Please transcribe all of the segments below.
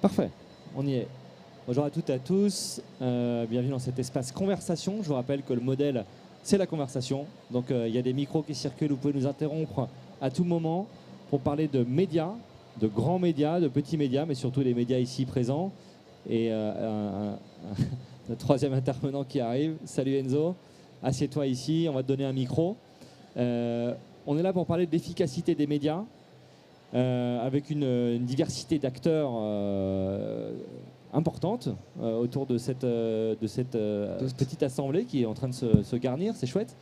Parfait, on y est. Bonjour à toutes et à tous, bienvenue dans cet espace conversation. Je vous rappelle que le modèle, c'est la conversation. Donc il y a des micros qui circulent, vous pouvez nous interrompre à tout moment pour parler de médias, de grands médias, de petits médias, mais surtout les médias ici présents. Et le troisième intervenant qui arrive, salut Enzo, assieds-toi ici, on va te donner un micro. On est là pour parler de l'efficacité des médias, avec une diversité d'acteurs importante autour de cette petite assemblée qui est en train de se garnir, c'est chouette.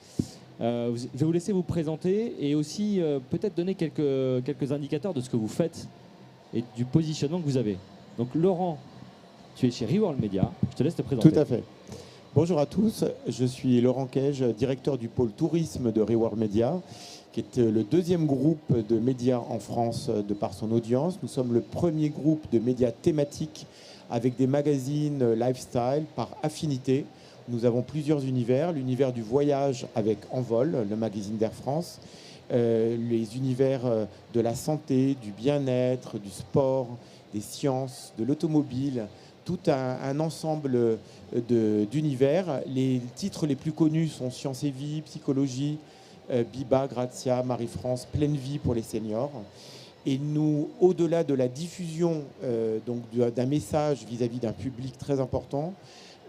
Je vais vous laisser vous présenter et aussi peut-être donner quelques indicateurs de ce que vous faites et du positionnement que vous avez. Donc Laurent, tu es chez Reworld Media, je te laisse te présenter. Tout à fait. Bonjour à tous, je suis Laurent Kej, directeur du pôle tourisme de Reworld Media, qui est le deuxième groupe de médias en France de par son audience. Nous sommes le premier groupe de médias thématiques avec des magazines lifestyle par affinité. Nous avons plusieurs univers, l'univers du voyage avec Envol, le magazine d'Air France, les univers de la santé, du bien-être, du sport, des sciences, de l'automobile, tout un ensemble d'univers. Les titres les plus connus sont Science et Vie, Psychologie, Biba, Grazia, Marie-France, Pleine Vie pour les seniors. Et nous, au-delà de la diffusion d'un message vis-à-vis d'un public très important,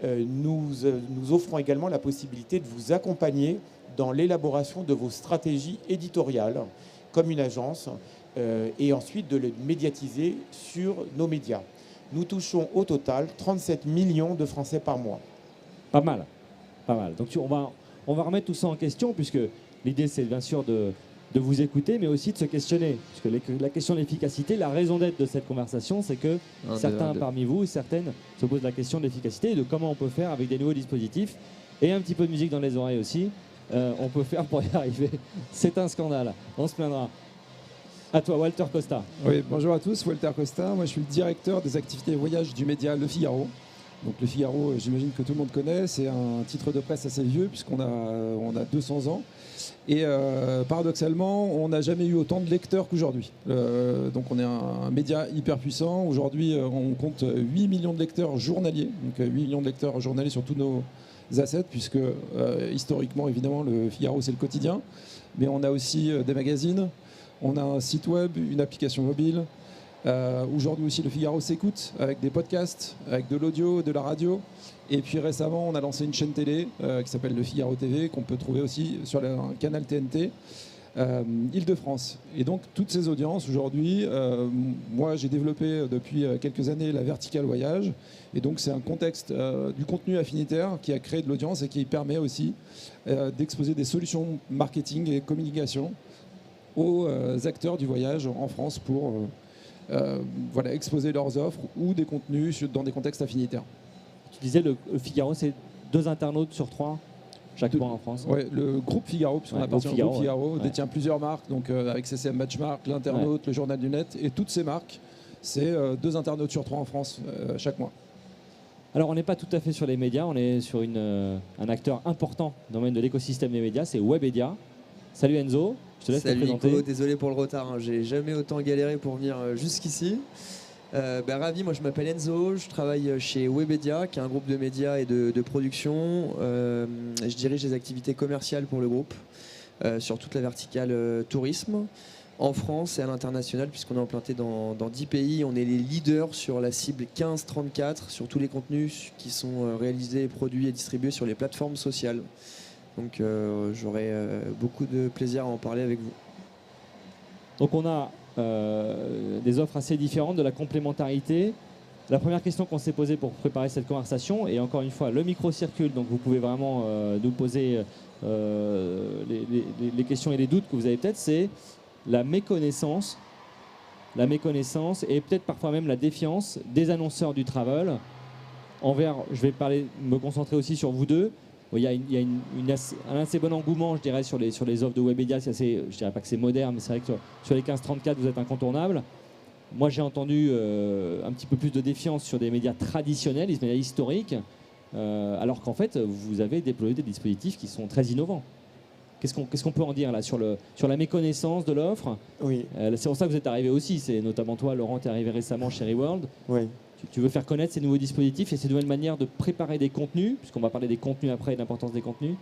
nous offrons également la possibilité de vous accompagner dans l'élaboration de vos stratégies éditoriales comme une agence et ensuite de les médiatiser sur nos médias. Nous touchons au total 37 millions de Français par mois. Pas mal, pas mal. Donc on va remettre tout ça en question puisque l'idée c'est bien sûr de vous écouter mais aussi de se questionner. Parce que la question de l'efficacité, la raison d'être de cette conversation, c'est que certains parmi vous, certaines se posent la question de l'efficacité et de comment on peut faire avec des nouveaux dispositifs et un petit peu de musique dans les oreilles aussi. On peut faire pour y arriver. C'est un scandale, on se plaindra. À toi, Walter Costa. Oui, bonjour à tous, Walter Costa. Moi, je suis le directeur des activités voyage du média Le Figaro. Donc, Le Figaro, j'imagine que tout le monde connaît. C'est un titre de presse assez vieux puisqu'on a 200 ans. Et paradoxalement, on n'a jamais eu autant de lecteurs qu'aujourd'hui. Donc, on est un média hyper puissant. Aujourd'hui, on compte 8 millions de lecteurs journaliers. Donc, 8 millions de lecteurs journaliers sur tous nos assets puisque historiquement, évidemment, Le Figaro, c'est le quotidien. Mais on a aussi des magazines. On a un site web, une application mobile. Aujourd'hui aussi, Le Figaro s'écoute avec des podcasts, avec de l'audio, de la radio. Et puis récemment, on a lancé une chaîne télé qui s'appelle Le Figaro TV, qu'on peut trouver aussi sur un canal TNT, Île-de-France. Et donc, toutes ces audiences, aujourd'hui, moi, j'ai développé depuis quelques années la verticale voyage. Et donc, c'est un contexte du contenu affinitaire qui a créé de l'audience et qui permet aussi d'exposer des solutions marketing et communication aux acteurs du voyage en France pour exposer leurs offres ou des contenus dans des contextes affinitaires. Tu disais le Figaro, c'est 2 internautes sur 3 chaque mois en France. Oui, le groupe Figaro, puisqu'on appartient au groupe Figaro, détient plusieurs marques, donc avec CCM Matchmark, l'Internaute, le Journal du Net, et toutes ces marques, c'est 2 internautes sur 3 en France chaque mois. Alors on n'est pas tout à fait sur les médias, on est sur un acteur important dans le domaine de l'écosystème des médias, c'est Webedia. Salut Enzo, je te laisse te présenter. Nico, désolé pour le retard, hein. J'ai jamais autant galéré pour venir jusqu'ici. Ravi, moi je m'appelle Enzo, je travaille chez Webedia, qui est un groupe de médias et de production. Je dirige les activités commerciales pour le groupe, sur toute la verticale tourisme, en France et à l'international, puisqu'on est implanté dans 10 pays. On est les leaders sur la cible 15-34, sur tous les contenus qui sont réalisés, produits et distribués sur les plateformes sociales. Donc j'aurai beaucoup de plaisir à en parler avec vous. Donc on a des offres assez différentes, de la complémentarité. La première question qu'on s'est posée pour préparer cette conversation, et encore une fois, le micro circule, donc vous pouvez vraiment nous poser les questions et les doutes que vous avez peut-être, c'est la méconnaissance et peut-être parfois même la défiance des annonceurs du travel envers, je vais me concentrer aussi sur vous deux. Il y a un assez bon engouement, je dirais, sur les offres de Webedia. Je ne dirais pas que c'est moderne, mais c'est vrai que sur les 15-34, vous êtes incontournable. Moi, j'ai entendu un petit peu plus de défiance sur des médias traditionnels, des médias historiques, alors qu'en fait, vous avez déployé des dispositifs qui sont très innovants. Qu'est-ce qu'on peut en dire là sur la méconnaissance de l'offre? Oui. C'est pour ça que vous êtes arrivé aussi. C'est notamment toi, Laurent, tu es arrivé récemment chez Reworld. Oui. tu veux faire connaître ces nouveaux dispositifs et ces nouvelles manières de préparer des contenus, puisqu'on va parler des contenus après et de l'importance des contenus.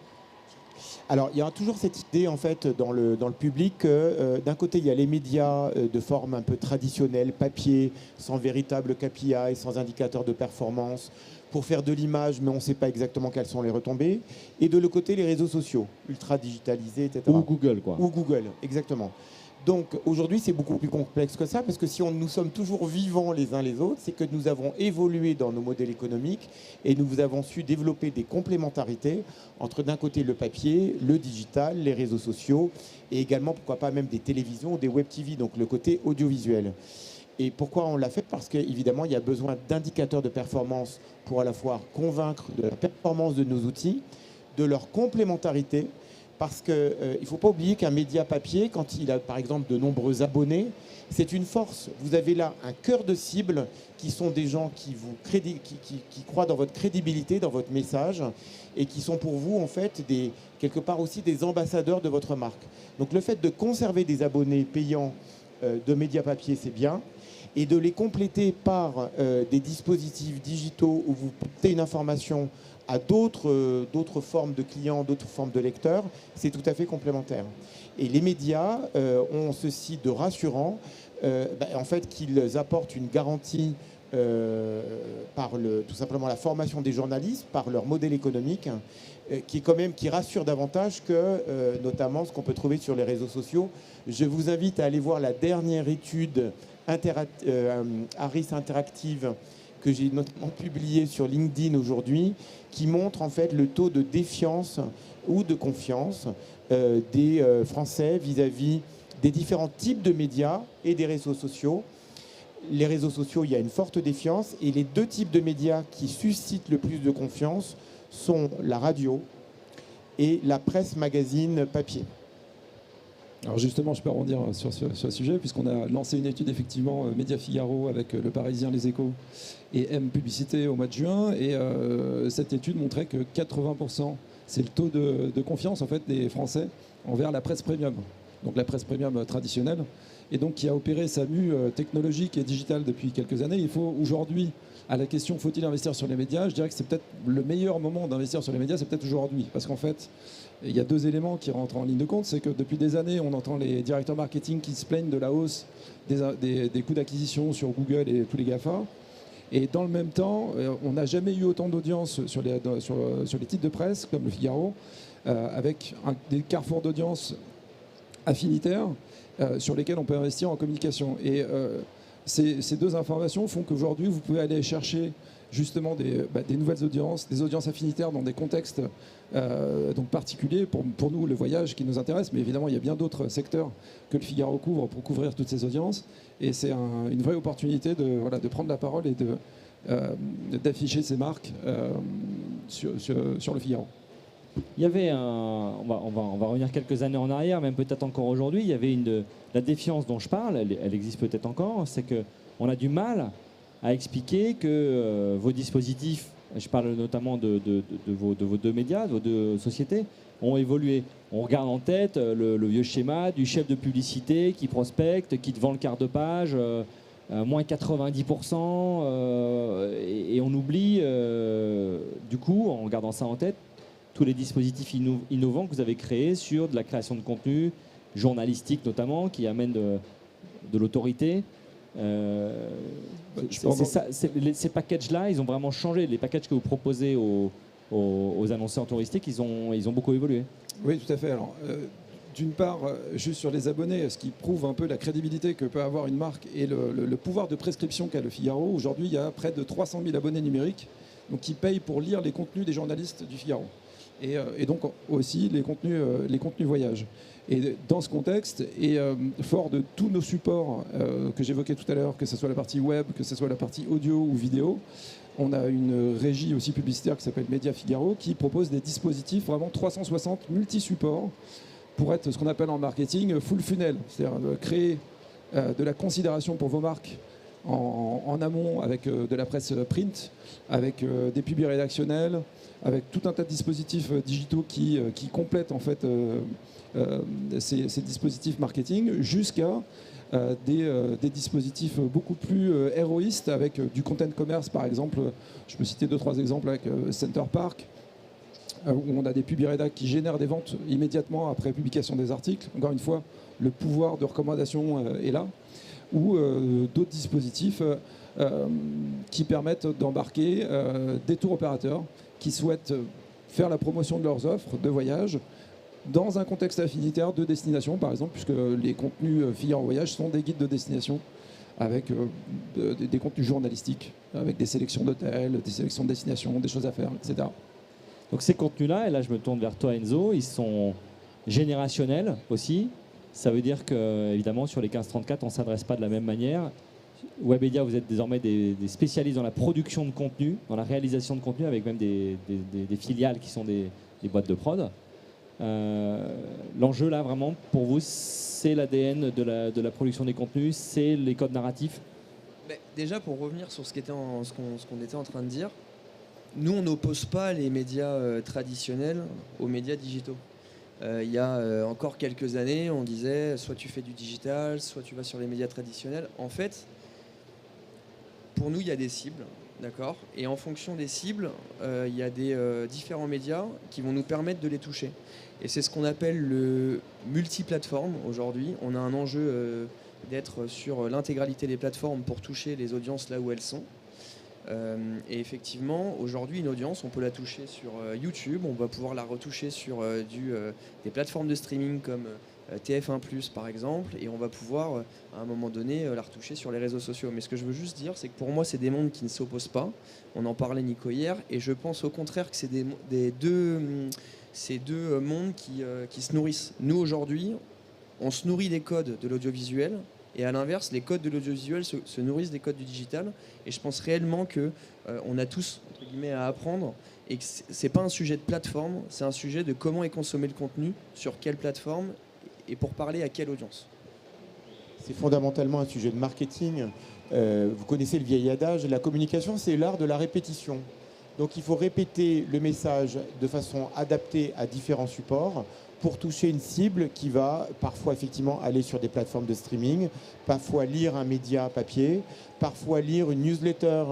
Alors, il y a toujours cette idée, en fait, dans le public, que d'un côté, il y a les médias de forme un peu traditionnelle, papier, sans véritable KPI, sans indicateur de performance, pour faire de l'image, mais on ne sait pas exactement quelles sont les retombées. Et de l'autre côté, les réseaux sociaux, ultra digitalisés, etc. Ou Google, quoi. Ou Google, exactement. Donc aujourd'hui, c'est beaucoup plus complexe que ça, parce que si nous sommes toujours vivants les uns les autres, c'est que nous avons évolué dans nos modèles économiques et nous avons su développer des complémentarités entre d'un côté le papier, le digital, les réseaux sociaux et également, pourquoi pas, même des télévisions ou des web TV, donc le côté audiovisuel. Et pourquoi on l'a fait? Parce qu'évidemment, il y a besoin d'indicateurs de performance pour à la fois convaincre de la performance de nos outils, de leur complémentarité. Parce qu'il ne faut pas oublier qu'un média papier, quand il a par exemple de nombreux abonnés, c'est une force. Vous avez là un cœur de cible qui sont des gens qui croient dans votre crédibilité, dans votre message et qui sont pour vous en fait quelque part aussi des ambassadeurs de votre marque. Donc le fait de conserver des abonnés payants de médias papier, c'est bien. Et de les compléter par des dispositifs digitaux où vous portez une information à d'autres formes de clients, d'autres formes de lecteurs, c'est tout à fait complémentaire. Et les médias ont ceci de rassurant, en fait, qu'ils apportent une garantie par tout simplement la formation des journalistes, par leur modèle économique, qui rassure davantage que notamment ce qu'on peut trouver sur les réseaux sociaux. Je vous invite à aller voir la dernière étude Harris Interactive que j'ai notamment publiée sur LinkedIn aujourd'hui, qui montre en fait le taux de défiance ou de confiance des Français vis-à-vis des différents types de médias et des réseaux sociaux. Les réseaux sociaux, il y a une forte défiance, et les deux types de médias qui suscitent le plus de confiance sont la radio et la presse magazine papier. Alors justement, je peux rebondir sur ce sujet, puisqu'on a lancé une étude effectivement Média Figaro avec Le Parisien, Les Échos et M Publicité au mois de juin, et cette étude montrait que 80%, c'est le taux de confiance en fait des Français envers la presse premium, donc la presse premium traditionnelle, et donc qui a opéré sa mue technologique et digitale depuis quelques années. Il faut aujourd'hui, à la question faut-il investir sur les médias, je dirais que c'est peut-être le meilleur moment d'investir sur les médias, c'est peut-être aujourd'hui, parce qu'en fait, il y a deux éléments qui rentrent en ligne de compte. C'est que depuis des années, on entend les directeurs marketing qui se plaignent de la hausse des coûts d'acquisition sur Google et tous les GAFA. Et dans le même temps, on n'a jamais eu autant d'audience sur les titres de presse, comme le Figaro, avec des carrefours d'audience affinitaires sur lesquels on peut investir en communication. Et ces deux informations font qu'aujourd'hui, vous pouvez aller chercher justement des nouvelles audiences, des audiences affinitaires dans des contextes donc particuliers. Pour nous, le voyage qui nous intéresse, mais évidemment, il y a bien d'autres secteurs que le Figaro couvre pour couvrir toutes ces audiences. Et c'est une vraie opportunité de prendre la parole et d'afficher ces marques sur le Figaro. Il y avait on va revenir quelques années en arrière, même peut-être encore aujourd'hui. Il y avait la défiance dont je parle, elle existe peut-être encore, c'est qu'on a du mal à expliquer que vos dispositifs, je parle notamment de vos deux médias, de vos deux sociétés, ont évolué. On regarde en tête le vieux schéma du chef de publicité qui prospecte, qui te vend le quart de page, moins 90%, et on oublie, du coup, en gardant ça en tête, tous les dispositifs innovants que vous avez créés sur de la création de contenu, journalistique notamment, qui amène de l'autorité. Ces packages-là, ils ont vraiment changé. Les packages que vous proposez aux annonceurs touristiques, ils ont beaucoup évolué. Oui, tout à fait. Alors, d'une part, juste sur les abonnés, ce qui prouve un peu la crédibilité que peut avoir une marque et le pouvoir de prescription qu'a le Figaro. Aujourd'hui, il y a près de 300 000 abonnés numériques, donc qui payent pour lire les contenus des journalistes du Figaro. Et donc aussi les contenus voyage. Et dans ce contexte, et fort de tous nos supports que j'évoquais tout à l'heure, que ce soit la partie web, que ce soit la partie audio ou vidéo, on a une régie aussi publicitaire qui s'appelle Média Figaro, qui propose des dispositifs vraiment 360 multi-supports pour être ce qu'on appelle en marketing full funnel, c'est-à-dire créer de la considération pour vos marques en amont avec de la presse print, avec des publics rédactionnels, avec tout un tas de dispositifs digitaux qui complètent en fait ces dispositifs marketing, jusqu'à des dispositifs beaucoup plus héroïstes avec du content commerce par exemple. Je peux citer 2-3 exemples avec Center Park, où on a des publics rédac qui génèrent des ventes immédiatement après publication des articles. Encore une fois, le pouvoir de recommandation est là. Ou d'autres dispositifs qui permettent d'embarquer des tours opérateurs qui souhaitent faire la promotion de leurs offres de voyage dans un contexte affinitaire de destination, par exemple, puisque les contenus Figaro Voyage sont des guides de destination avec des contenus journalistiques, avec des sélections d'hôtels, des sélections de destinations, des choses à faire, etc. Donc ces contenus-là, et là je me tourne vers toi Enzo, ils sont générationnels aussi. Ça veut dire que, évidemment, sur les 15-34, on ne s'adresse pas de la même manière. Webedia, vous êtes désormais des spécialistes dans la production de contenu, dans la réalisation de contenu, avec même des filiales qui sont des boîtes de prod. L'enjeu là, vraiment, pour vous, c'est l'ADN de la production des contenus, c'est les codes narratifs. Mais déjà, pour revenir sur ce qu'on était en train de dire, nous, on n'oppose pas les médias traditionnels aux médias digitaux. Il y a encore quelques années, on disait soit tu fais du digital, soit tu vas sur les médias traditionnels. En fait, pour nous, il y a des cibles, d'accord ? Et en fonction des cibles, il y a des différents médias qui vont nous permettre de les toucher. Et c'est ce qu'on appelle le multiplateforme aujourd'hui. On a un enjeu d'être sur l'intégralité des plateformes pour toucher les audiences là où elles sont. Et effectivement, aujourd'hui, une audience, on peut la toucher sur YouTube, on va pouvoir la retoucher sur des plateformes de streaming comme TF1+, par exemple, et on va pouvoir, à un moment donné, la retoucher sur les réseaux sociaux. Mais ce que je veux juste dire, c'est que pour moi, c'est des mondes qui ne s'opposent pas. On en parlait, Nico, hier, et je pense au contraire que c'est ces deux mondes qui se nourrissent. Nous, aujourd'hui, on se nourrit des codes de l'audiovisuel, et à l'inverse, les codes de l'audiovisuel se nourrissent des codes du digital. Et je pense réellement qu'on a tous, entre guillemets, à apprendre. Et que ce n'est pas un sujet de plateforme, c'est un sujet de comment est consommé le contenu, sur quelle plateforme et pour parler à quelle audience. C'est fondamentalement un sujet de marketing. Vous connaissez le vieil adage, la communication, c'est l'art de la répétition. Donc il faut répéter le message de façon adaptée à différents supports pour toucher une cible qui va parfois effectivement aller sur des plateformes de streaming, parfois lire un média papier, parfois lire une newsletter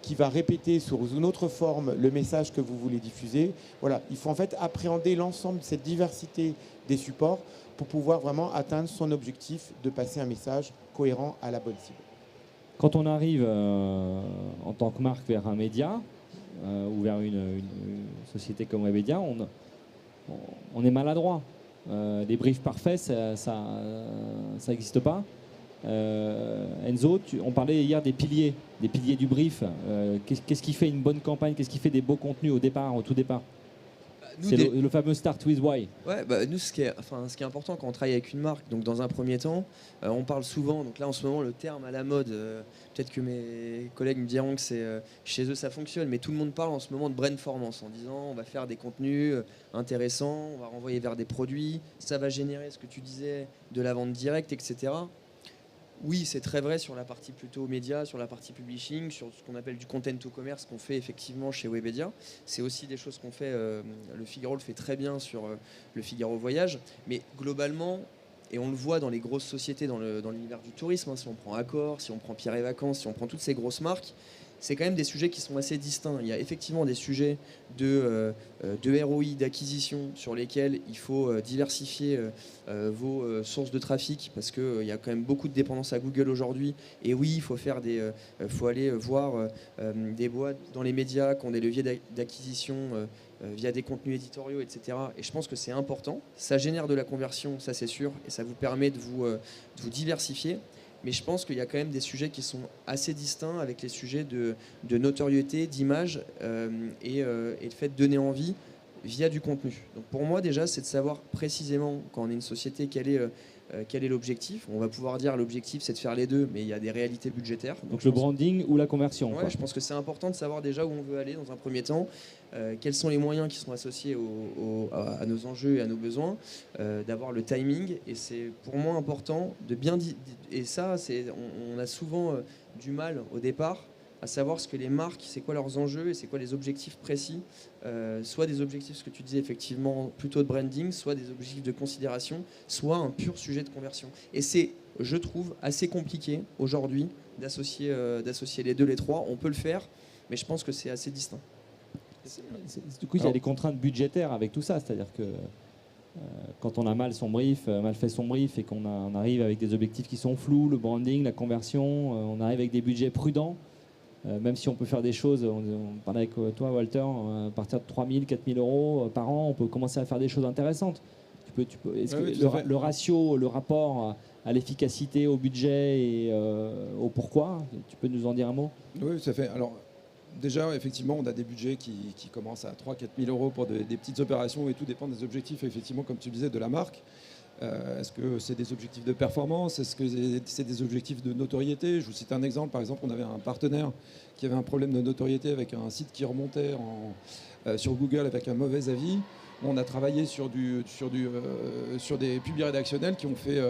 qui va répéter sous une autre forme le message que vous voulez diffuser. Voilà, il faut en fait appréhender l'ensemble de cette diversité des supports pour pouvoir vraiment atteindre son objectif de passer un message cohérent à la bonne cible. Quand on arrive en tant que marque vers un média ou vers une société comme Webedia, on est maladroit. Les briefs parfaits, ça n'existe pas. Enzo, on parlait hier des piliers du brief. Qu'est-ce qui fait une bonne campagne? Qu'est-ce qui fait des beaux contenus au tout départ? C'est le fameux Start with Why. Ouais, nous, ce qui est important quand on travaille avec une marque, donc dans un premier temps, on parle souvent, donc là en ce moment le terme à la mode, peut-être que mes collègues me diront que chez eux ça fonctionne, mais tout le monde parle en ce moment de brainformance en disant on va faire des contenus intéressants, on va renvoyer vers des produits, ça va générer ce que tu disais de la vente directe, etc. Oui, c'est très vrai sur la partie plutôt média, sur la partie publishing, sur ce qu'on appelle du content to commerce qu'on fait effectivement chez Webedia. C'est aussi des choses qu'on fait, le Figaro le fait très bien sur le Figaro Voyage. Mais globalement, et on le voit dans les grosses sociétés, dans l'univers du tourisme, hein, si on prend Accor, si on prend Pierre et Vacances, si on prend toutes ces grosses marques, c'est quand même des sujets qui sont assez distincts. Il y a effectivement des sujets de ROI, d'acquisition, sur lesquels il faut diversifier vos sources de trafic, parce qu'il y a quand même beaucoup de dépendance à Google aujourd'hui. Et oui, il faut faut aller voir des boîtes dans les médias qui ont des leviers d'acquisition via des contenus éditoriaux, etc. Et je pense que c'est important. Ça génère de la conversion, ça c'est sûr, et ça vous permet de vous diversifier. Mais je pense qu'il y a quand même des sujets qui sont assez distincts avec les sujets de notoriété, d'image et le fait de donner envie via du contenu. Donc pour moi déjà, c'est de savoir précisément quand on est une société quel est l'objectif. On va pouvoir dire l'objectif c'est de faire les deux, mais il y a des réalités budgétaires. Donc le branding ou la conversion. Ouais, je pense que c'est important de savoir déjà où on veut aller dans un premier temps, quels sont les moyens qui sont associés à nos enjeux et à nos besoins, d'avoir le timing. Et c'est pour moi important de bien dire. Et ça, on a souvent du mal au départ à savoir ce que les marques, c'est quoi leurs enjeux et c'est quoi les objectifs précis, soit des objectifs, ce que tu disais effectivement, plutôt de branding, soit des objectifs de considération, soit un pur sujet de conversion. Et c'est, je trouve, assez compliqué aujourd'hui d'associer les deux, les trois. On peut le faire, mais je pense que c'est assez distinct. Du coup, il y a des contraintes budgétaires avec tout ça, c'est-à-dire que quand on a mal fait son brief et qu'on arrive avec des objectifs qui sont flous, le branding, la conversion, on arrive avec des budgets prudents. Même si on peut faire des choses, on parlait avec toi Walter, à partir de 3 000, 4 000 euros par an, on peut commencer à faire des choses intéressantes. Est-ce que le ratio, le rapport à l'efficacité, au budget et au pourquoi, tu peux nous en dire un mot? Oui, tout à fait. Alors, déjà, effectivement, on a des budgets qui commencent à 3 000 4 000 euros pour des petites opérations et tout dépend des objectifs, effectivement, comme tu disais, de la marque. Est-ce que c'est des objectifs de performance? Est-ce que c'est des objectifs de notoriété? Je vous cite un exemple. Par exemple, on avait un partenaire qui avait un problème de notoriété avec un site qui remontait sur Google avec un mauvais avis. On a travaillé sur des publics rédactionnels qui ont fait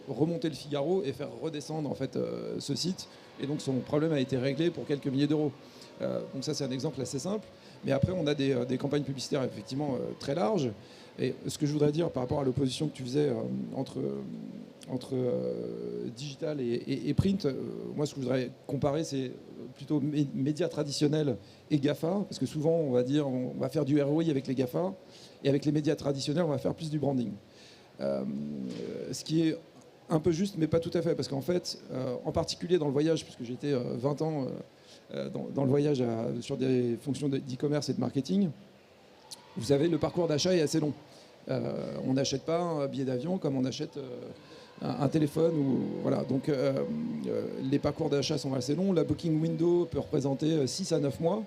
remonter le Figaro et faire redescendre en fait, ce site. Et donc son problème a été réglé pour quelques milliers d'euros. Donc ça, c'est un exemple assez simple. Mais après, on a des campagnes publicitaires effectivement très larges. Et ce que je voudrais dire par rapport à l'opposition que tu faisais entre digital et print, moi ce que je voudrais comparer c'est plutôt médias traditionnels et GAFA, parce que souvent on va dire on va faire du ROI avec les GAFA et avec les médias traditionnels on va faire plus du branding. Ce qui est un peu juste mais pas tout à fait, parce qu'en fait, en particulier dans le voyage, puisque j'ai été 20 ans dans le voyage sur des fonctions d'e-commerce et de marketing, vous savez, le parcours d'achat est assez long. On n'achète pas un billet d'avion comme on achète un téléphone. Voilà. Donc, les parcours d'achat sont assez longs. La booking window peut représenter 6 à 9 mois.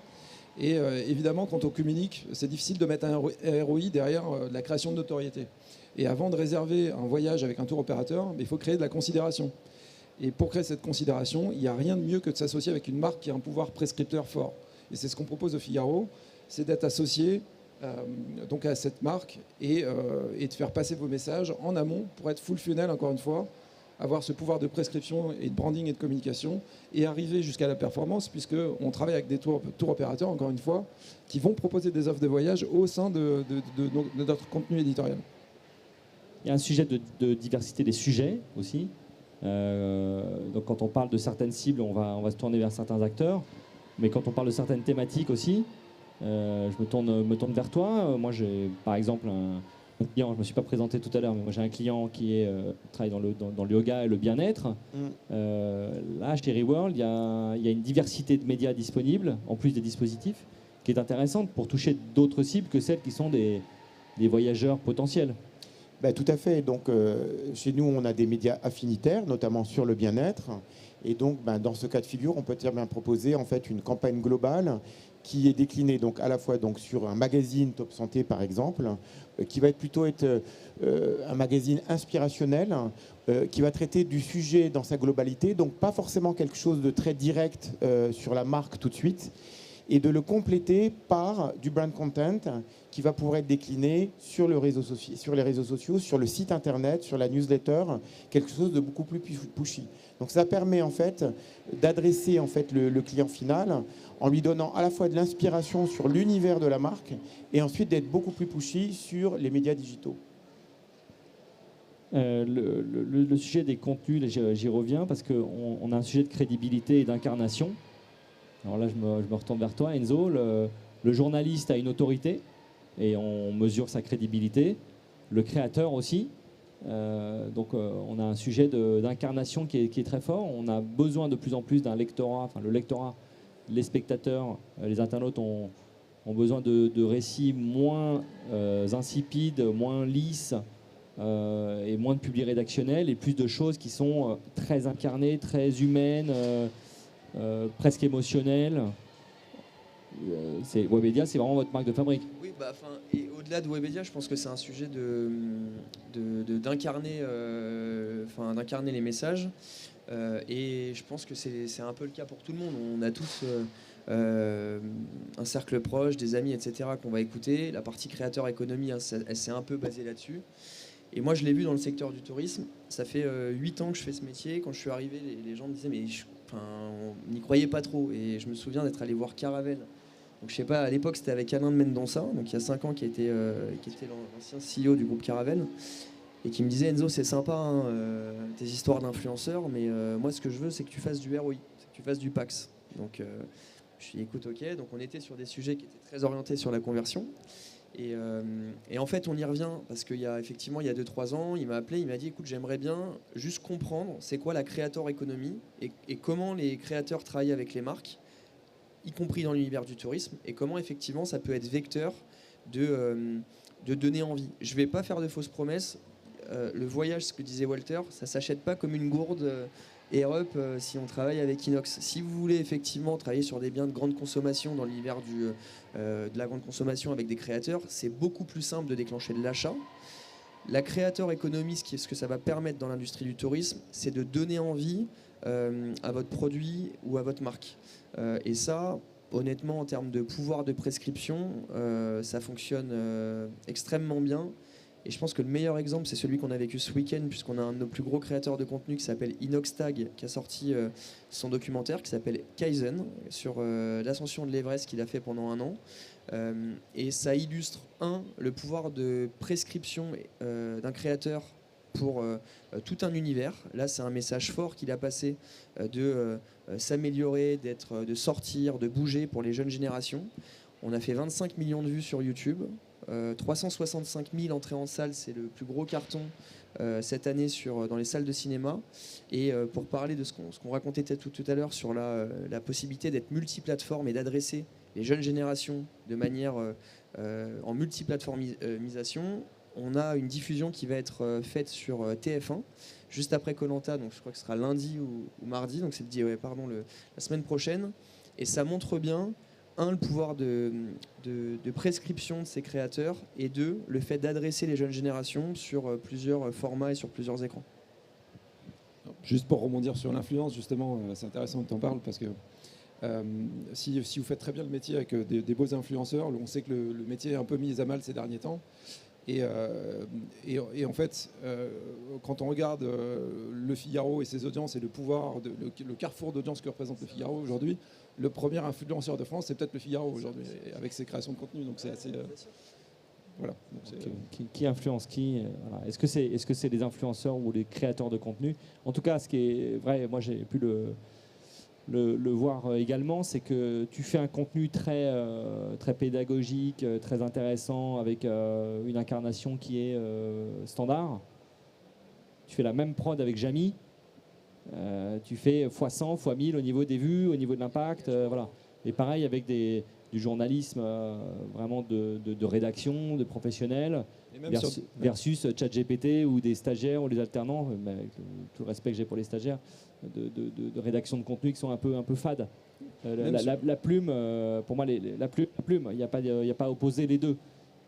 Et évidemment, quand on communique, c'est difficile de mettre un ROI derrière la création de notoriété. Et avant de réserver un voyage avec un tour opérateur, il faut créer de la considération. Et pour créer cette considération, il n'y a rien de mieux que de s'associer avec une marque qui a un pouvoir prescripteur fort. Et c'est ce qu'on propose au Figaro, c'est d'être associé donc à cette marque et de faire passer vos messages en amont pour être full funnel, encore une fois, avoir ce pouvoir de prescription et de branding et de communication et arriver jusqu'à la performance, puisqu'on travaille avec des tours opérateurs, encore une fois, qui vont proposer des offres de voyage au sein de notre contenu éditorial. Il y a un sujet de diversité des sujets aussi. Donc quand on parle de certaines cibles, on va se tourner vers certains acteurs, mais quand on parle de certaines thématiques aussi, je me tourne vers toi. Moi, j'ai par exemple un client, je ne me suis pas présenté tout à l'heure, mais moi j'ai un client qui travaille dans le yoga et le bien-être. Là, chez Reworld, il y a une diversité de médias disponibles, en plus des dispositifs, qui est intéressante pour toucher d'autres cibles que celles qui sont des voyageurs potentiels. Ben, tout à fait. Donc, chez nous, on a des médias affinitaires, notamment sur le bien-être. Et donc, dans ce cas de figure, on peut très bien proposer en fait une campagne globale qui est déclinée donc à la fois donc sur un magazine Top Santé par exemple, qui va plutôt être un magazine inspirationnel, qui va traiter du sujet dans sa globalité, donc pas forcément quelque chose de très direct sur la marque tout de suite, et de le compléter par du brand content qui va pouvoir être décliné sur les réseaux sociaux, sur le site internet, sur la newsletter, quelque chose de beaucoup plus pushy. Donc ça permet en fait d'adresser en fait le client final en lui donnant à la fois de l'inspiration sur l'univers de la marque et ensuite d'être beaucoup plus pushy sur les médias digitaux. Le sujet des contenus, j'y reviens parce qu'on a un sujet de crédibilité et d'incarnation. Alors là, je me retourne vers toi, Enzo. Le journaliste a une autorité et on mesure sa crédibilité. Le créateur aussi. Donc on a un sujet d'incarnation qui est très fort. On a besoin de plus en plus d'un lectorat, enfin le lectorat, les spectateurs, les internautes ont besoin de récits moins insipides, moins lisses et moins de publics rédactionnels et plus de choses qui sont très incarnées, très humaines, presque émotionnelles. Webedia, c'est vraiment votre marque de fabrique. Oui, et au-delà de Webedia, je pense que c'est un sujet d'incarner d'incarner les messages. Et je pense que c'est un peu le cas pour tout le monde. On a tous un cercle proche, des amis, etc. qu'on va écouter. La partie créateur économie, hein, elle s'est un peu basée là-dessus. Et moi, je l'ai vu dans le secteur du tourisme. Ça fait 8 ans que je fais ce métier. Quand je suis arrivé, les gens me disaient, mais on n'y croyait pas trop. Et je me souviens d'être allé voir Caravelle. Donc, je sais pas, à l'époque, c'était avec Alain de Mendonça, donc il y a 5 ans, qui était l'ancien CEO du groupe Caravelle, et qui me disait, Enzo, c'est sympa, hein, tes histoires d'influenceurs, mais moi, ce que je veux, c'est que tu fasses du ROI, c'est que tu fasses du PAX. Donc, je suis écoute, ok. Donc, on était sur des sujets qui étaient très orientés sur la conversion. Et en fait, on y revient, parce qu'il y a effectivement, il y a 2-3 ans, il m'a appelé, il m'a dit, écoute, j'aimerais bien juste comprendre c'est quoi la creator economy et comment les créateurs travaillent avec les marques, y compris dans l'univers du tourisme, et comment effectivement ça peut être vecteur de donner envie. Je ne vais pas faire de fausses promesses. Le voyage, ce que disait Walter, ça ne s'achète pas comme une gourde Air-Up si on travaille avec Inox. Si vous voulez effectivement travailler sur des biens de grande consommation dans l'univers de la grande consommation avec des créateurs, c'est beaucoup plus simple de déclencher de l'achat. La créateur économie, ce que ça va permettre dans l'industrie du tourisme, c'est de donner envie à votre produit ou à votre marque. Et ça, honnêtement, en termes de pouvoir de prescription, ça fonctionne extrêmement bien. Et je pense que le meilleur exemple, c'est celui qu'on a vécu ce week-end, puisqu'on a un de nos plus gros créateurs de contenu qui s'appelle Inoxtag, qui a sorti son documentaire qui s'appelle Kaizen, sur l'ascension de l'Everest qu'il a fait pendant 1 an. Et ça illustre, le pouvoir de prescription d'un créateur pour tout un univers. Là, c'est un message fort qu'il a passé de s'améliorer, de sortir, de bouger pour les jeunes générations. On a fait 25 millions de vues sur YouTube, 365 000 entrées en salle, c'est le plus gros carton cette année dans les salles de cinéma. Et pour parler de ce qu'on racontait tout à l'heure sur la possibilité d'être multiplateforme et d'adresser les jeunes générations de manière en multiplateformisation, on a une diffusion qui va être faite sur TF1 juste après Koh-Lanta, donc je crois que ce sera lundi ou mardi, donc c'est la semaine prochaine. Et ça montre bien, le pouvoir de prescription de ces créateurs, et 2, le fait d'adresser les jeunes générations sur plusieurs formats et sur plusieurs écrans. Juste pour rebondir sur l'influence, justement, c'est intéressant que tu en parles, parce que si vous faites très bien le métier avec des beaux influenceurs, on sait que le métier est un peu mis à mal ces derniers temps. Et en fait, quand on regarde le Figaro et ses audiences et le pouvoir, le carrefour d'audience que représente le Figaro aujourd'hui, le premier influenceur de France, c'est peut-être le Figaro aujourd'hui, avec ses créations de contenu. Donc c'est assez... voilà. Donc qui influence qui voilà. Est-ce que c'est les influenceurs ou les créateurs de contenu? En tout cas, ce qui est vrai, moi j'ai pu le voir également, c'est que tu fais un contenu très pédagogique, très intéressant, avec une incarnation qui est standard. Tu fais la même prod avec Jamy, tu fais x100, x1000 au niveau des vues, au niveau de l'impact, voilà. Et pareil avec du journalisme vraiment de rédaction, de professionnels, versus ChatGPT ou des stagiaires ou des alternants, avec tout le respect que j'ai pour les stagiaires, de rédaction de contenu qui sont un peu fades. La plume, pour moi, la plume, il n'y a pas à opposer les deux.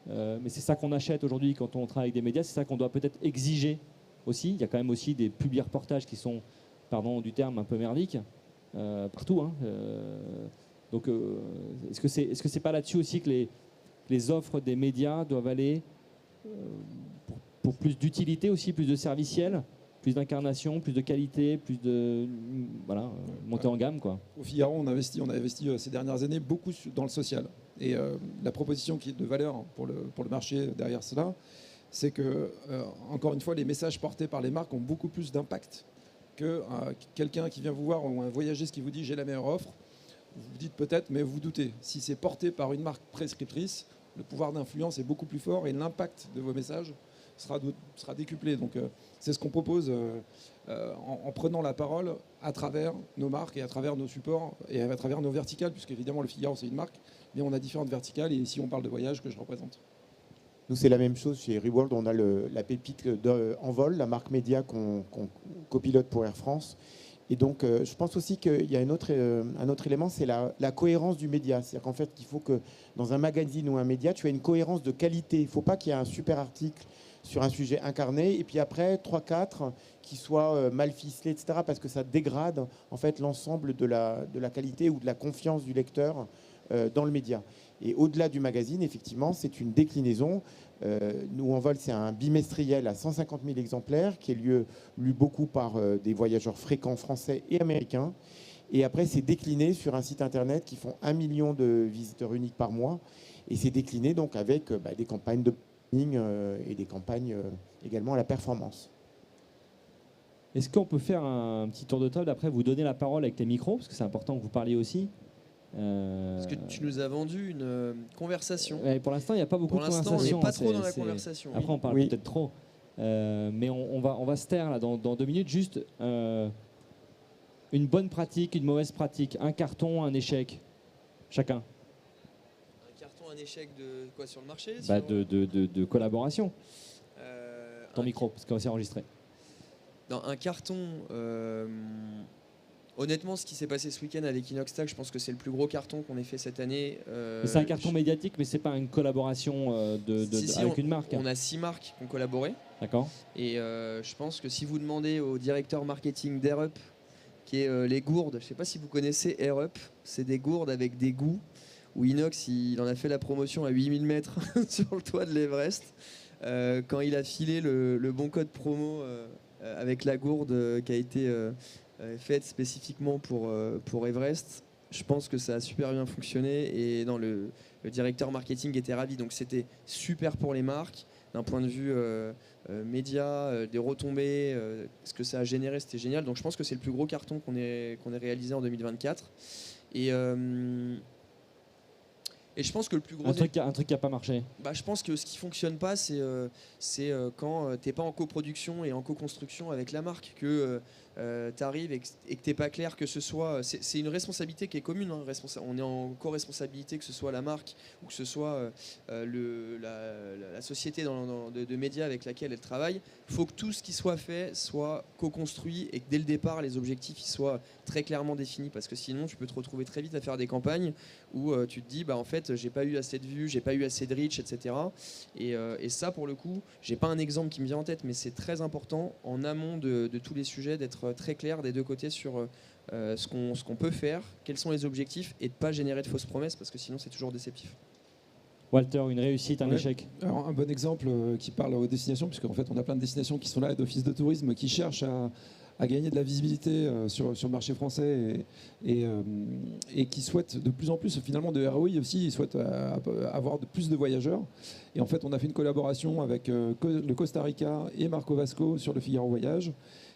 Mais c'est ça qu'on achète aujourd'hui quand on travaille avec des médias, c'est ça qu'on doit peut-être exiger aussi. Il y a quand même aussi des publi-reportages qui sont, pardon du terme, un peu merdiques, partout. Hein. Donc, est-ce que c'est pas là-dessus aussi que les offres des médias doivent aller pour plus d'utilité aussi, plus de serviciel, plus d'incarnation, plus de qualité, plus de montée en gamme, quoi. Au Figaro, on a investi ces dernières années beaucoup dans le social. Et la proposition qui est de valeur pour le marché derrière cela, c'est que, encore une fois, les messages portés par les marques ont beaucoup plus d'impact que quelqu'un qui vient vous voir ou un voyagiste qui vous dit « j'ai la meilleure offre ». Vous vous dites peut-être, mais vous vous doutez. Si c'est porté par une marque prescriptrice, le pouvoir d'influence est beaucoup plus fort et l'impact de vos messages sera décuplé. Donc c'est ce qu'on propose en prenant la parole à travers nos marques et à travers nos supports et à travers nos verticales, puisque évidemment le Figaro c'est une marque, mais on a différentes verticales, et ici on parle de voyage que je représente. Nous, c'est la même chose chez Reworld. On a la pépite d'Envol, la marque média qu'on copilote pour Air France. Et donc, je pense aussi qu'il y a un autre élément, c'est la cohérence du média. C'est-à-dire qu'en fait, il faut que dans un magazine ou un média, tu aies une cohérence de qualité. Il ne faut pas qu'il y ait un super article sur un sujet incarné, et puis après, 3-4 qui soient mal ficelés, etc., parce que ça dégrade en fait l'ensemble de la qualité ou de la confiance du lecteur dans le média. Et au-delà du magazine, effectivement, c'est une déclinaison. Nous, en vol, c'est un bimestriel à 150 000 exemplaires qui est lu beaucoup par des voyageurs fréquents français et américains. Et après, c'est décliné sur un site internet qui font 1 million de visiteurs uniques par mois. Et c'est décliné donc avec des campagnes de marketing et des campagnes également à la performance. Est-ce qu'on peut faire un petit tour de table, après vous donner la parole avec les micros, parce que c'est important que vous parliez aussi. Parce que tu nous as vendu une conversation. Ouais, pour l'instant, il n'y a pas beaucoup de conversation. Pour l'instant, on n'est pas trop dans la conversation. Après, on parle peut-être trop. Mais on va se taire là, dans 2 minutes. Juste une bonne pratique, une mauvaise pratique, un carton, un échec, chacun. Un carton, un échec de quoi sur le marché de collaboration. Ton micro, parce qu'on va s'enregistrer. Dans un carton... Honnêtement, ce qui s'est passé ce week-end avec Inoxtag, je pense que c'est le plus gros carton qu'on ait fait cette année. C'est un carton médiatique, mais c'est pas une collaboration avec une marque. On a 6 marques qui ont collaboré. D'accord. Et je pense que si vous demandez au directeur marketing d'AirUp, qui est les gourdes, je ne sais pas si vous connaissez AirUp, c'est des gourdes avec des goûts, où Inox il en a fait la promotion à 8000 mètres sur le toit de l'Everest. Quand il a filé le bon code promo avec la gourde qui a été... faite spécifiquement pour Everest. Je pense que ça a super bien fonctionné et le directeur marketing était ravi. Donc c'était super pour les marques. D'un point de vue média, des retombées, ce que ça a généré, c'était génial. Donc je pense que c'est le plus gros carton qu'on ait réalisé en 2024. Et je pense que le plus gros... Un truc qui n'a pas marché. Je pense que ce qui ne fonctionne pas, c'est quand tu n'es pas en coproduction et en co-construction avec la marque, que tu arrives et que tu n'es pas clair, que ce soit... C'est une responsabilité qui est commune. Hein, on est en co-responsabilité, que ce soit la marque ou que ce soit la société de médias avec laquelle elle travaille. Il faut que tout ce qui soit fait soit co-construit et que dès le départ, les objectifs ils soient très clairement définis, parce que sinon, tu peux te retrouver très vite à faire des campagnes où tu te dis, en fait, j'ai pas eu assez de vues, j'ai pas eu assez de reach, etc. Et ça, pour le coup, j'ai pas un exemple qui me vient en tête, mais c'est très important en amont de tous les sujets d'être très clair des deux côtés sur ce qu'on peut faire, quels sont les objectifs, et de pas générer de fausses promesses, parce que sinon c'est toujours déceptif. Walter, une réussite, un échec? Alors, un bon exemple qui parle aux destinations, puisqu'en fait on a plein de destinations qui sont là, d'offices de tourisme qui cherchent à gagner de la visibilité sur le marché français et qui souhaitent de plus en plus, finalement de ROI aussi, ils souhaitent avoir plus de voyageurs. Et en fait, on a fait une collaboration avec le Costa Rica et Marco Vasco sur le Figaro Voyage,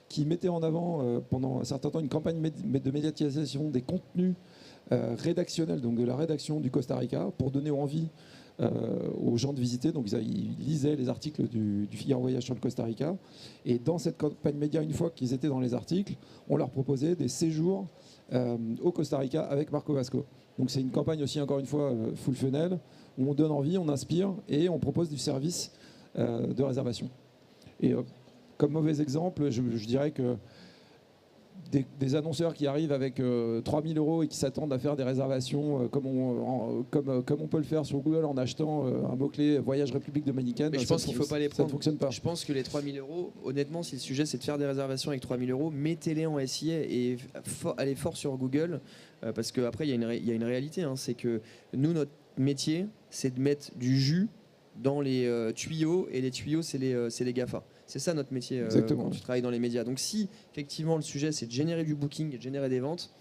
qui mettait en avant pendant un certain temps une campagne de médiatisation des contenus rédactionnels, donc de la rédaction du Costa Rica, pour donner envie aux gens de visiter. Donc ils lisaient les articles du Figaro Voyage sur le Costa Rica, et dans cette campagne média, une fois qu'ils étaient dans les articles, on leur proposait des séjours au Costa Rica avec Marco Vasco. Donc c'est une campagne aussi, encore une fois, full funnel, où on donne envie, on inspire et on propose du service de réservation. Et comme mauvais exemple, je dirais que des annonceurs qui arrivent avec 3 000 € et qui s'attendent à faire des réservations comme on peut le faire sur Google en achetant un mot-clé voyage République dominicaine. Mais je pense qu'il ne faut pas les prendre. Ça ne fonctionne pas. Je pense que les 3 000 €, honnêtement, si le sujet c'est de faire des réservations avec 3 000 €, mettez-les en SIA et allez fort sur Google, parce qu'après il y a une réalité, hein, c'est que nous, notre métier, c'est de mettre du jus dans les tuyaux, et les tuyaux, c'est les GAFA. C'est ça notre métier quand tu travailles dans les médias. Donc si effectivement le sujet c'est de générer du booking et de générer des ventes,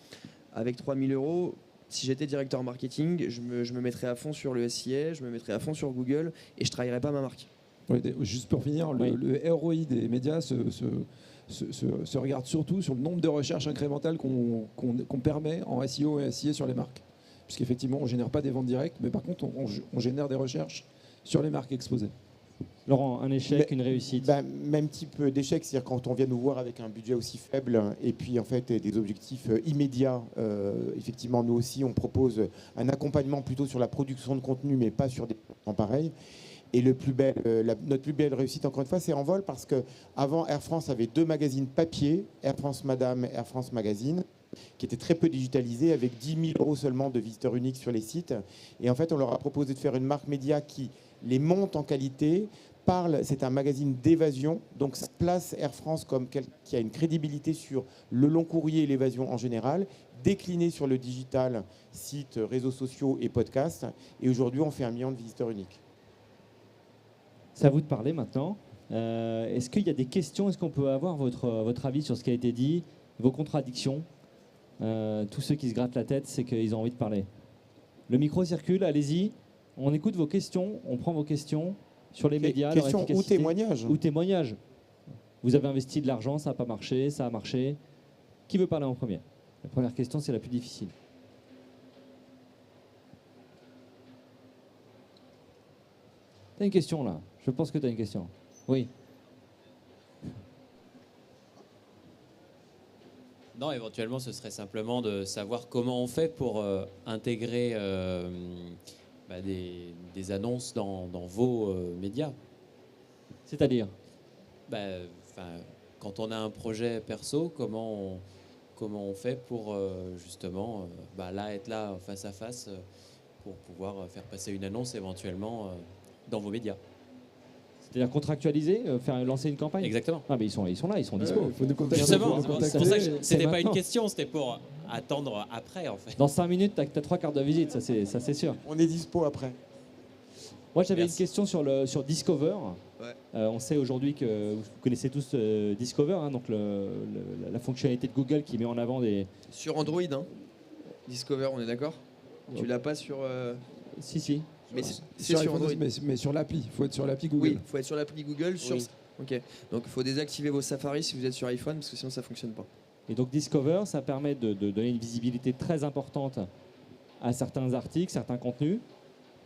avec 3 000 €, si j'étais directeur marketing, je me mettrais à fond sur le SIA, je me mettrais à fond sur Google et je ne travaillerais pas ma marque. Oui, juste pour finir, le ROI des médias se regarde surtout sur le nombre de recherches incrémentales qu'on permet en SEO et SIA sur les marques. Puisqu'effectivement, on ne génère pas des ventes directes, mais par contre, on génère des recherches sur les marques exposées. Laurent, un échec, une réussite? Même type d'échec, c'est-à-dire quand on vient nous voir avec un budget aussi faible et puis en fait des objectifs immédiats, effectivement nous aussi on propose un accompagnement plutôt sur la production de contenu mais pas sur des temps pareils. Et notre plus belle réussite, encore une fois, c'est Envol, parce qu'avant, Air France avait 2 magazines papier, Air France Madame et Air France Magazine, qui étaient très peu digitalisés, avec 10 000 € seulement de visiteurs uniques sur les sites. Et en fait, on leur a proposé de faire une marque média qui les monte en qualité, c'est un magazine d'évasion, donc ça place Air France comme qui a une crédibilité sur le long courrier et l'évasion en général, décliné sur le digital, sites, réseaux sociaux et podcasts. Et aujourd'hui, on fait 1 million de visiteurs uniques. C'est à vous de parler maintenant. Est-ce qu'il y a des questions? Est-ce qu'on peut avoir votre avis sur ce qui a été dit, vos contradictions? Tous ceux qui se grattent la tête, c'est qu'ils ont envie de parler. Le micro circule, allez-y. On écoute vos questions, on prend vos questions sur les médias. Questions ou témoignages. Ou témoignages. Vous avez investi de l'argent, ça n'a pas marché, ça a marché. Qui veut parler en premier? La première question, c'est la plus difficile. T'as une question là? Je pense que tu as une question. Oui. Non, éventuellement, ce serait simplement de savoir comment on fait pour intégrer des annonces dans vos médias. C'est-à-dire quand on a un projet perso, comment on fait pour justement être là face à face pour pouvoir faire passer une annonce éventuellement dans vos médias. C'est-à-dire contractualiser, faire lancer une campagne? Exactement. Ah, mais ils sont là, ils sont dispo. Il faut nous contacter. Justement, c'est pour ça que c'était pas une maintenant. question, c'était pour attendre après en fait. Dans 5 minutes, tu as 3 quarts de visite, ça c'est sûr. On est dispo après. Moi, j'avais une Merci. question sur Discover. Ouais. On sait aujourd'hui que vous connaissez tous Discover, hein, donc la fonctionnalité de Google qui met en avant des... Sur Android, hein. Discover, on est d'accord? Tu l'as pas sur... Si. Mais c'est sur Android. Mais sur l'appli, il faut être sur l'appli Google. Oui, il faut être sur l'appli Google. Oui. Ok. Donc il faut désactiver vos Safari si vous êtes sur iPhone, parce que sinon ça fonctionne pas. Et donc Discover, ça permet de donner une visibilité très importante à certains articles, certains contenus.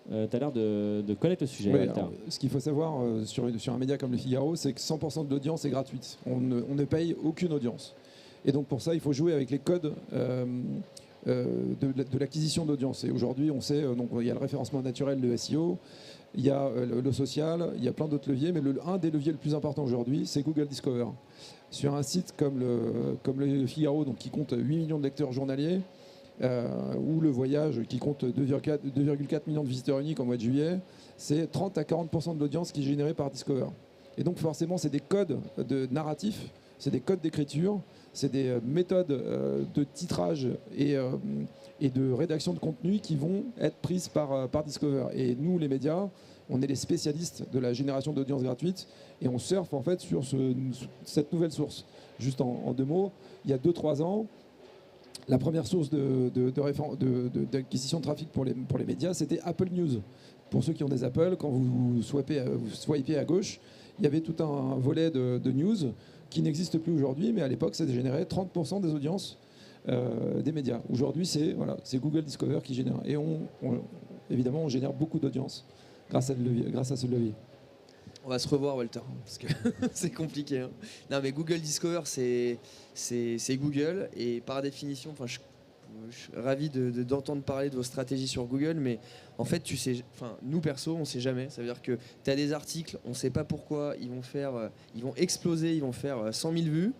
Tu as l'air de connaître le sujet. Ouais, Walter. alors, ce qu'il faut savoir sur un média comme Le Figaro, c'est que 100% de l'audience est gratuite. On ne paye aucune audience. Et donc pour ça, il faut jouer avec les codes de l'acquisition d'audience. Et aujourd'hui, on sait, donc il y a le référencement naturel, le SEO, il y a le social, il y a plein d'autres leviers, mais un des leviers le plus important aujourd'hui, c'est Google Discover. Sur un site comme le Figaro, donc, qui compte 8 millions de lecteurs journaliers, ou Le Voyage, qui compte 2,4 millions de visiteurs uniques en mois de juillet, c'est 30 à 40% de l'audience qui est générée par Discover. Et donc forcément, c'est des codes de narratif, c'est des codes d'écriture, c'est des méthodes de titrage et de rédaction de contenu qui vont être prises par Discover. Et nous, les médias, on est les spécialistes de la génération d'audience gratuite et on surfe en fait sur cette nouvelle source. Juste en 2 mots, il y a 2-3 ans, la première source d'acquisition de trafic pour les médias, c'était Apple News. Pour ceux qui ont des Apple, quand vous swipez à gauche, il y avait tout un volet de news qui n'existe plus aujourd'hui, mais à l'époque, ça générait 30% des audiences des médias. Aujourd'hui, c'est Google Discover qui génère. Et évidemment, on génère beaucoup d'audience grâce à ce levier. On va se revoir, Walter, parce que c'est compliqué. Hein. Non, mais Google Discover, c'est Google, et par définition, je suis ravi d'entendre parler de vos stratégies sur Google, mais en fait, nous perso, on ne sait jamais. Ça veut dire que tu as des articles, on ne sait pas pourquoi, ils vont exploser, ils vont faire 100 000 vues.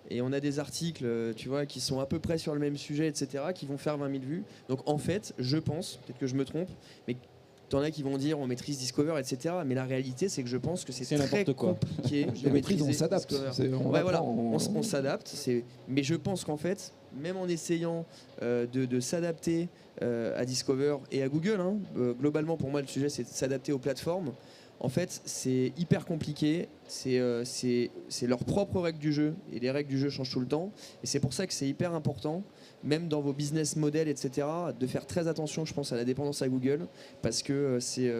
Et on a des articles, tu vois, qui sont à peu près sur le même sujet, etc., qui vont faire 20 000 vues. Donc en fait, je pense, peut-être que je me trompe, mais t'en as qui vont dire on maîtrise Discover, etc. Mais la réalité, c'est que je pense que c'est très compliqué de maîtriser. On s'adapte. On s'adapte. Mais je pense qu'en fait, même en essayant de s'adapter à Discover et à Google, hein, globalement pour moi le sujet c'est de s'adapter aux plateformes. En fait, c'est hyper compliqué. C'est leurs propres règles du jeu et les règles du jeu changent tout le temps. Et c'est pour ça que c'est hyper important, même dans vos business models, etc., de faire très attention, je pense, à la dépendance à Google, parce que c'est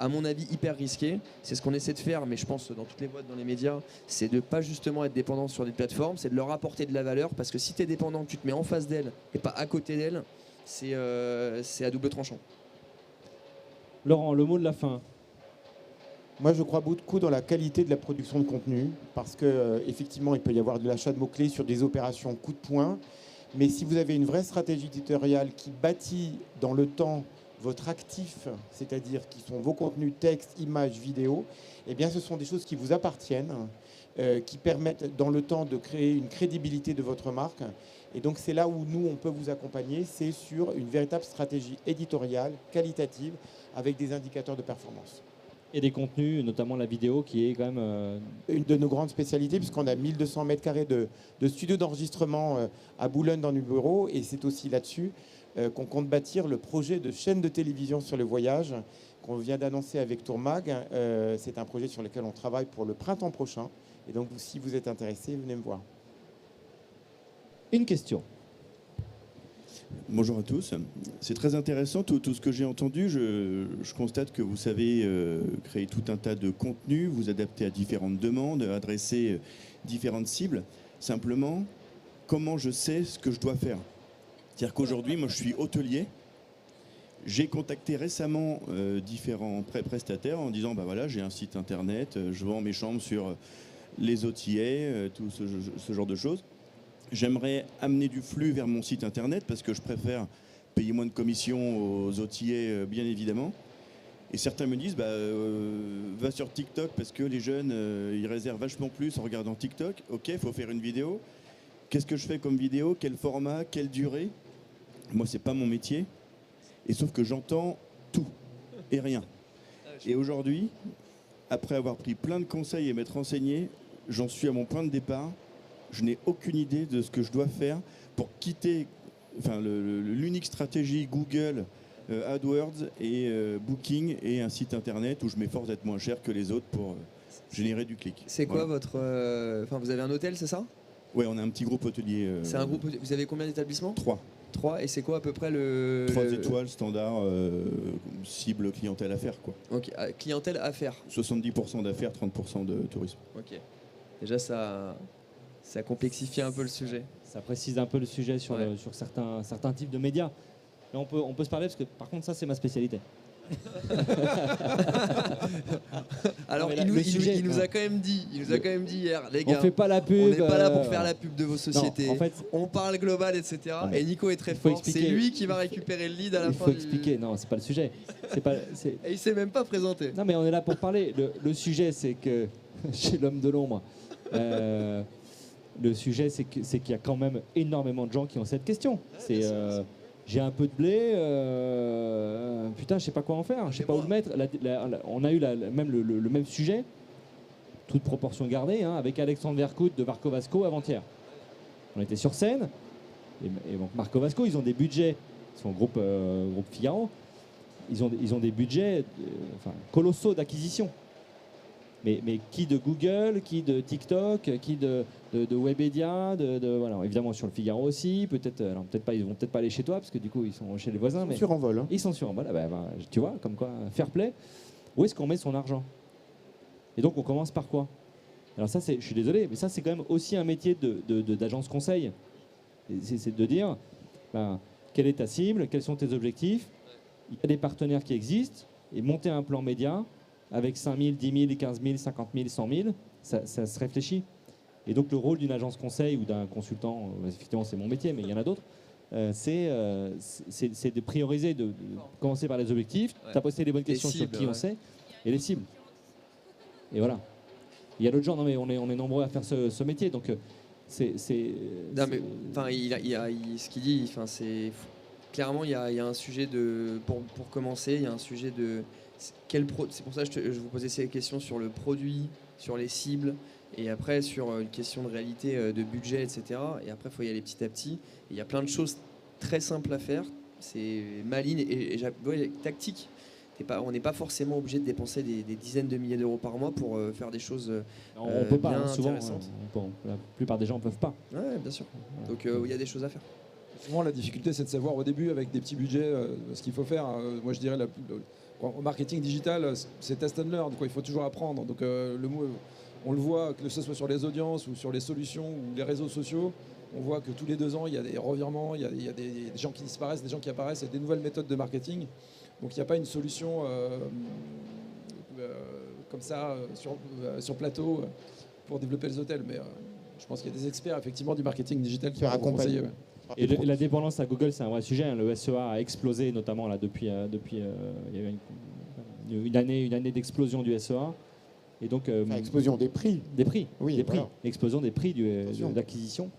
à mon avis, hyper risqué. C'est ce qu'on essaie de faire, mais je pense dans toutes les boîtes, dans les médias, c'est de pas justement être dépendant sur des plateformes, c'est de leur apporter de la valeur, parce que si tu es dépendant, tu te mets en face d'elles et pas à côté d'elles, c'est à double tranchant. Laurent, le mot de la fin. Moi, je crois beaucoup dans la qualité de la production de contenu, parce qu'effectivement, il peut y avoir de l'achat de mots-clés sur des opérations coup de poing, mais si vous avez une vraie stratégie éditoriale qui bâtit dans le temps votre actif, c'est-à-dire qui sont vos contenus texte, images, vidéos, eh bien ce sont des choses qui vous appartiennent, qui permettent dans le temps de créer une crédibilité de votre marque. Et donc c'est là où nous, on peut vous accompagner, c'est sur une véritable stratégie éditoriale, qualitative, avec des indicateurs de performance. Et des contenus, notamment la vidéo, qui est quand même... Une de nos grandes spécialités, puisqu'on a 1200 mètres carrés de studio d'enregistrement à Boulogne dans nos bureaux, et c'est aussi là-dessus qu'on compte bâtir le projet de chaîne de télévision sur le voyage qu'on vient d'annoncer avec Tourmag. C'est un projet sur lequel on travaille pour le printemps prochain. Et donc, si vous êtes intéressé, venez me voir. Une question. Bonjour à tous. C'est très intéressant tout ce que j'ai entendu. Je constate que vous savez créer tout un tas de contenus, vous adapter à différentes demandes, adresser différentes cibles. Simplement, comment je sais ce que je dois faire? C'est-à-dire qu'aujourd'hui, moi je suis hôtelier. J'ai contacté récemment différents prestataires en disant bah voilà, j'ai un site internet, je vends mes chambres sur les OTA, tout ce genre de choses. J'aimerais amener du flux vers mon site internet parce que je préfère payer moins de commissions aux OTA, bien évidemment. Et certains me disent va sur TikTok parce que les jeunes ils réservent vachement plus en regardant TikTok. Ok, il faut faire une vidéo. Qu'est-ce que je fais comme vidéo? Quel format? Quelle durée? Moi, c'est pas mon métier. Et sauf que j'entends tout et rien. Et aujourd'hui, après avoir pris plein de conseils et m'être renseigné, j'en suis à mon point de départ. Je n'ai aucune idée de ce que je dois faire pour quitter l'unique stratégie Google, AdWords et Booking et un site internet où je m'efforce d'être moins cher que les autres pour générer du clic. C'est quoi votre... vous avez un hôtel, c'est ça? Ouais, on a un petit groupe hôtelier. C'est un groupe... Vous avez combien d'établissements? 3. 3, et c'est quoi à peu près le... 3 étoiles, standard, cible clientèle affaires, quoi. Ok, clientèle affaires. 70% d'affaires, 30% de tourisme. Ok. Déjà, ça complexifie un peu le sujet. Ça précise un peu le sujet sur, sur certains types de médias. Là, on peut se parler parce que, par contre, ça, c'est ma spécialité. Alors, non, il nous a quand même dit hier, les gars, on fait pas la pub. On n'est pas là pour faire la pub de vos sociétés. Non, en fait, on parle global, etc. Non, et Nico est très fort. C'est lui qui va récupérer le lead à la fin. Il faut expliquer. Non, c'est pas le sujet. Et il s'est même pas présenté. Non, mais on est là pour parler. Le sujet, c'est que chez l'homme de l'ombre, le sujet, c'est qu'il y a quand même énormément de gens qui ont cette question. J'ai un peu de blé, putain, je sais pas quoi en faire, je sais pas où le mettre. On a eu même le même sujet, toute proportion gardée, hein, avec Alexandre Vercoute de Marco Vasco avant-hier. On était sur scène, et donc Marco Vasco, ils ont des budgets, ils sont groupe Figaro, ils ont des budgets colossaux d'acquisition. Mais qui de Google, qui de TikTok, qui de Webedia, voilà, évidemment sur le Figaro aussi. Ils vont peut-être pas aller chez toi parce que du coup ils sont chez les voisins. Ils sont sur envol. Ils sont sur envol. Tu vois, comme quoi, fair play. Où est-ce qu'on met son argent? Et donc on commence par quoi? Alors ça, je suis désolé, mais ça c'est quand même aussi un métier d'agence conseil. C'est de dire, quelle est ta cible, quels sont tes objectifs. Il y a des partenaires qui existent et monter un plan média. Avec 5 000, 10 000, 15 000, 50 000, 100 000, ça se réfléchit. Et donc le rôle d'une agence conseil ou d'un consultant, effectivement c'est mon métier, mais il y en a d'autres, c'est de prioriser, de commencer par les objectifs, tu as posé les bonnes questions sur qui on sait, et les cibles. Et voilà. Il y a d'autres gens, non mais on est nombreux à faire ce métier, donc ce qu'il dit, c'est... Clairement, il y a un sujet pour commencer, il y a un sujet de... C'est pour ça que je vous posais ces questions sur le produit, sur les cibles, et après sur une question de réalité de budget, etc. Et après, il faut y aller petit à petit. Et il y a plein de choses très simples à faire. C'est maligne et tactique. On n'est pas forcément obligé de dépenser des dizaines de milliers d'euros par mois pour faire des choses on peut pas, bien souvent, intéressantes. La plupart des gens ne peuvent pas. Ouais, bien sûr. Donc il y a des choses à faire. Souvent, la difficulté, c'est de savoir au début, avec des petits budgets, ce qu'il faut faire. Moi, je dirais, au marketing digital, c'est test and learn. Il faut toujours apprendre. Donc, on le voit, que ce soit sur les audiences ou sur les solutions ou les réseaux sociaux, on voit que tous les 2 ans, il y a des revirements, il y a des gens qui disparaissent, des gens qui apparaissent, et des nouvelles méthodes de marketing. Donc, il n'y a pas une solution comme ça sur plateau pour développer les hôtels. Mais je pense qu'il y a des experts, effectivement, du marketing digital qui peuvent conseiller. Et la dépendance à Google, c'est un vrai sujet. Hein. Le SEA a explosé, notamment là, depuis il y a eu une année d'explosion du SEA. Et donc, explosion des prix. Des prix, oui, des prix. Voilà. L'explosion des prix d'acquisition.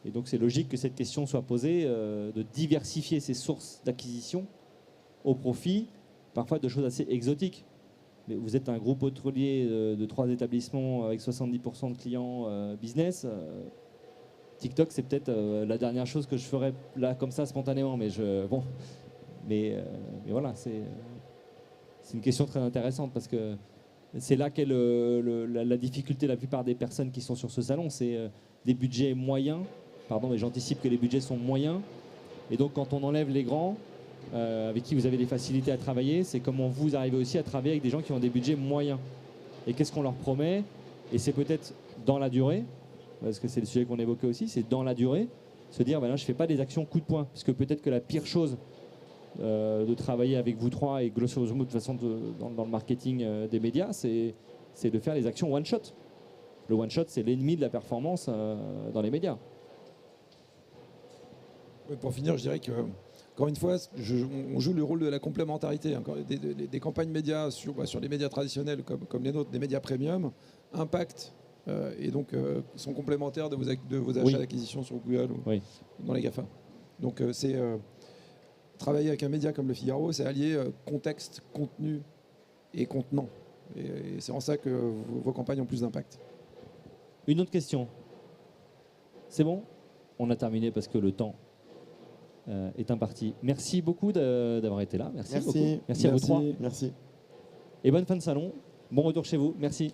Et donc, c'est logique que cette question soit posée, de diversifier ses sources d'acquisition au profit, parfois, de choses assez exotiques. Mais vous êtes un groupe hôtelier de 3 établissements avec 70% de clients business. TikTok, c'est peut-être la dernière chose que je ferais là comme ça spontanément, mais voilà, c'est une question très intéressante parce que c'est là qu'est la difficulté. La plupart des personnes qui sont sur ce salon, c'est des budgets moyens. Pardon, mais j'anticipe que les budgets sont moyens. Et donc, quand on enlève les grands, avec qui vous avez des facilités à travailler, c'est comment vous arrivez aussi à travailler avec des gens qui ont des budgets moyens. Et qu'est-ce qu'on leur promet? Et c'est peut-être dans la durée, parce que c'est le sujet qu'on évoquait aussi, c'est dans la durée, se dire, ben là, je ne fais pas des actions coup de poing, puisque peut-être que la pire chose de travailler avec vous trois, et grosso modo, de toute façon, dans le marketing des médias, c'est de faire les actions one-shot. Le one-shot, c'est l'ennemi de la performance dans les médias. Pour finir, je dirais que, encore une fois, on joue le rôle de la complémentarité. Des campagnes médias sur les médias traditionnels comme les nôtres, des médias premium, impactent et donc sont complémentaires de vos achats d'acquisition sur Google ou dans les GAFA. Donc travailler avec un média comme Le Figaro, c'est allier contexte, contenu et contenant. Et c'est en ça que vos campagnes ont plus d'impact. Une autre question. C'est bon? On a terminé parce que le temps est imparti. Merci beaucoup d'avoir été là. Merci beaucoup. Merci à vous trois. Merci. Et bonne fin de salon. Bon retour chez vous. Merci.